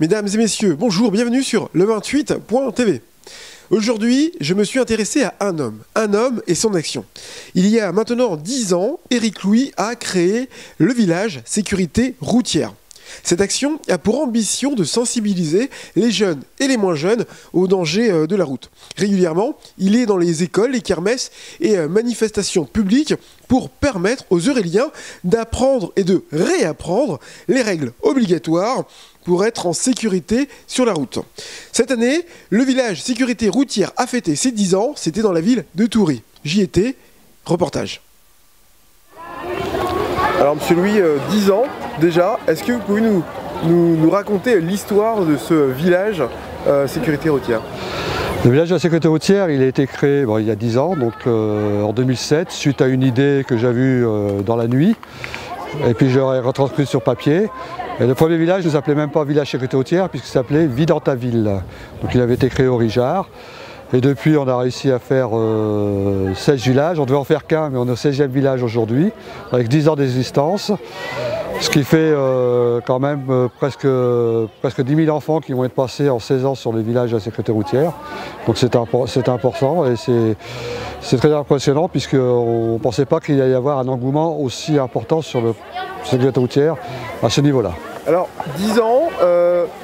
Mesdames et messieurs, bonjour, bienvenue sur le28.tv. Aujourd'hui, je me suis intéressé à un homme et son action. Il y a maintenant 10 ans, Éric Louis a créé le village sécurité routière. Cette action a pour ambition de sensibiliser les jeunes et les moins jeunes aux dangers de la route. Régulièrement, il est dans les écoles, les kermesses et manifestations publiques pour permettre aux Euréliens d'apprendre et de réapprendre les règles obligatoires pour être en sécurité sur la route. Cette année, le village sécurité routière a fêté ses 10 ans, c'était dans la ville de Toury. J'y étais, reportage. Alors Monsieur Louis, 10 ans déjà, est-ce que vous pouvez nous raconter l'histoire de ce village sécurité routière? Le village de la sécurité routière, il a été créé il y a 10 ans, donc en 2007, suite à une idée que j'ai vue dans la nuit, et puis je l'ai retranscrite sur papier. Et le premier village ne s'appelait même pas village sécurité routière, puisqu'il s'appelait Vie dans ta ville. Donc il avait été créé au Rijard. Et depuis, on a réussi à faire 16 villages. On devait en faire qu'un, mais on est au 16e village aujourd'hui, avec 10 ans d'existence. Ce qui fait quand même presque 10 000 enfants qui vont être passés en 16 ans sur les villages de la sécurité routière. Donc c'est important et c'est très impressionnant, puisqu'on ne pensait pas qu'il allait y avoir un engouement aussi important sur la sécurité routière à ce niveau-là. Alors, 10 ans,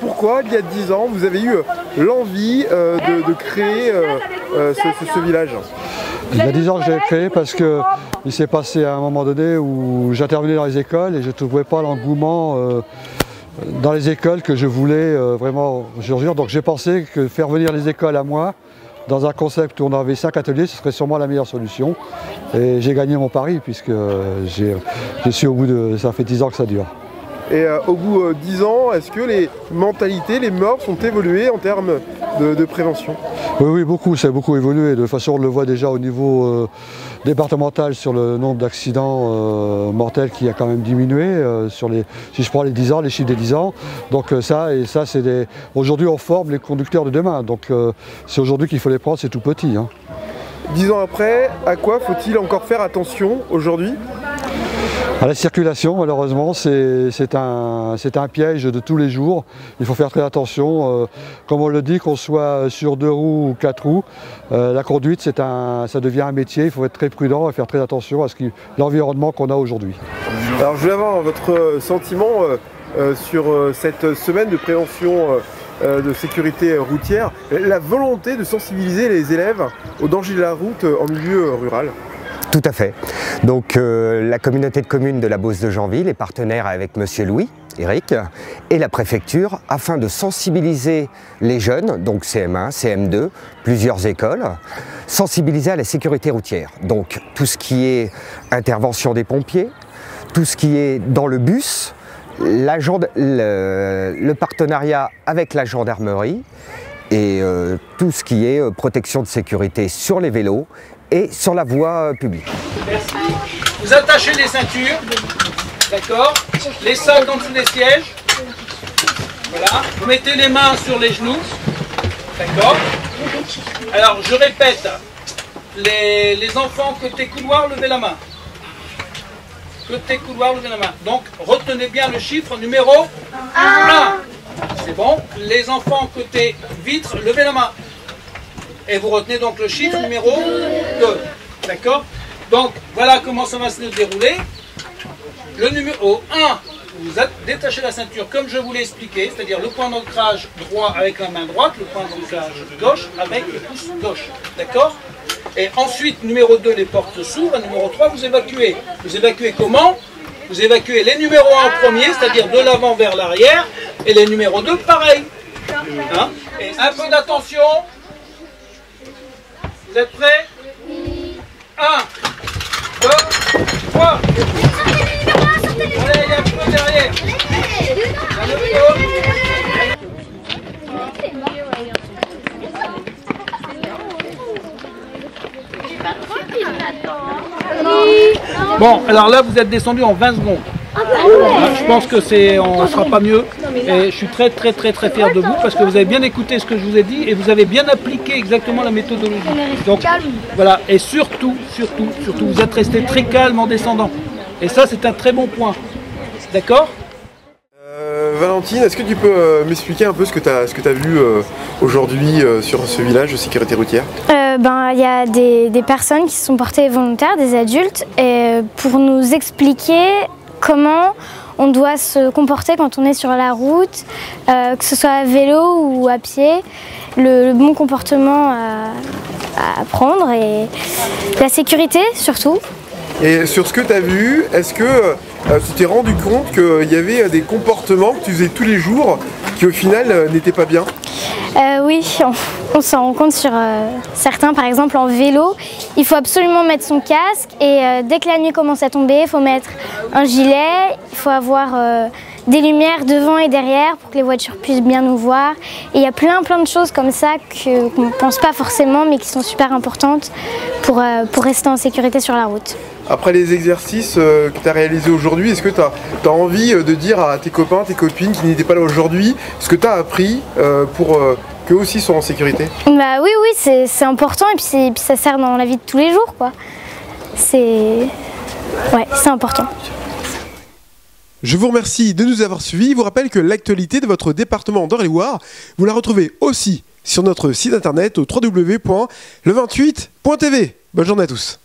pourquoi il y a 10 ans vous avez eu l'envie de créer ce village? Il y a 10 ans que j'ai créé parce qu'il s'est passé à un moment donné où j'intervenais dans les écoles et je ne trouvais pas l'engouement dans les écoles que je voulais vraiment surgir. Donc j'ai pensé que faire venir les écoles à moi, dans un concept où on avait 5 ateliers, ce serait sûrement la meilleure solution. Et j'ai gagné mon pari, puisque je suis au bout de... ça fait 10 ans que ça dure. Et au bout de 10 ans, est-ce que les mentalités, les mœurs ont évolué en termes de prévention? Oui, beaucoup, ça a beaucoup évolué. De toute façon, on le voit déjà au niveau départemental sur le nombre d'accidents mortels qui a quand même diminué. Si je prends les 10 ans, les chiffres des 10 ans. Donc aujourd'hui, on forme les conducteurs de demain. Donc c'est aujourd'hui qu'il faut les prendre, c'est tout petit. 10 ans après, à quoi faut-il encore faire attention aujourd'hui? À la circulation, malheureusement, c'est un piège de tous les jours. Il faut faire très attention. Comme on le dit, qu'on soit sur 2 roues ou 4 roues, la conduite, ça devient un métier. Il faut être très prudent et faire très attention à l'environnement qu'on a aujourd'hui. Alors, je voulais avoir votre sentiment sur cette semaine de prévention de sécurité routière, la volonté de sensibiliser les élèves aux dangers de la route en milieu rural. Tout à fait. Donc la communauté de communes de la Beauce de Janville est partenaire avec Monsieur Louis, Éric, et la préfecture afin de sensibiliser les jeunes, donc CM1, CM2, plusieurs écoles, sensibiliser à la sécurité routière. Donc tout ce qui est intervention des pompiers, tout ce qui est dans le bus, le partenariat avec la gendarmerie et tout ce qui est protection de sécurité sur les vélos et sur la voie publique. Merci. Vous attachez les ceintures, d'accord? Les sacs en dessous des sièges. Voilà. Vous mettez les mains sur les genoux, d'accord? Alors je répète, les enfants côté couloir, levez la main. Côté couloir, levez la main. Donc retenez bien le chiffre numéro 1. C'est bon. Les enfants côté vitre, levez la main. Et vous retenez donc le chiffre numéro 2. D'accord? Donc, voilà comment ça va se dérouler. Le numéro 1, vous détachez la ceinture comme je vous l'ai expliqué, c'est-à-dire le point d'ancrage droit avec la main droite, le point d'ancrage gauche avec le pouce gauche. D'accord? Et ensuite, numéro 2, les portes s'ouvrent. Et numéro 3, vous évacuez. Vous évacuez comment? Vous évacuez les numéros 1 en premier, c'est-à-dire de l'avant vers l'arrière, et les numéros 2, pareil. Hein? Et un peu d'attention. Vous êtes prêts? 1, 2, 3. Allez, il y a un peu derrière. Bon, alors là, vous êtes descendu en 20 secondes. Je pense que on ne fera pas mieux. Et je suis très fier de vous parce que vous avez bien écouté ce que je vous ai dit et vous avez bien appliqué exactement la méthodologie. Donc voilà, et surtout, vous êtes resté très calme en descendant. Et ça, c'est un très bon point. D'accord ? Valentine, est-ce que tu peux m'expliquer un peu ce que tu as vu aujourd'hui sur ce village de sécurité routière? Il y a des personnes qui se sont portées volontaires, des adultes, pour nous expliquer comment on doit se comporter quand on est sur la route, que ce soit à vélo ou à pied, le bon comportement à prendre et la sécurité surtout. Et sur ce que tu as vu, est-ce que tu t'es rendu compte qu'il y avait des comportements que tu faisais tous les jours qui au final n'étaient pas bien? Oui, on s'en rend compte sur certains, par exemple en vélo, il faut absolument mettre son casque et dès que la nuit commence à tomber, il faut mettre un gilet, il faut avoir des lumières devant et derrière pour que les voitures puissent bien nous voir. Et il y a plein de choses comme ça qu'on ne pense pas forcément mais qui sont super importantes pour rester en sécurité sur la route. Après les exercices que tu as réalisés aujourd'hui, est-ce que tu as envie de dire à tes copains, tes copines qui n'étaient pas là aujourd'hui, ce que tu as appris pour qu'eux aussi soient en sécurité? Oui, c'est important et puis ça sert dans la vie de tous les jours, quoi. C'est important. Je vous remercie de nous avoir suivis. Je vous rappelle que l'actualité de votre département d'Eure-et-Loir, vous la retrouvez aussi sur notre site internet au www.le28.tv. Bonne journée à tous.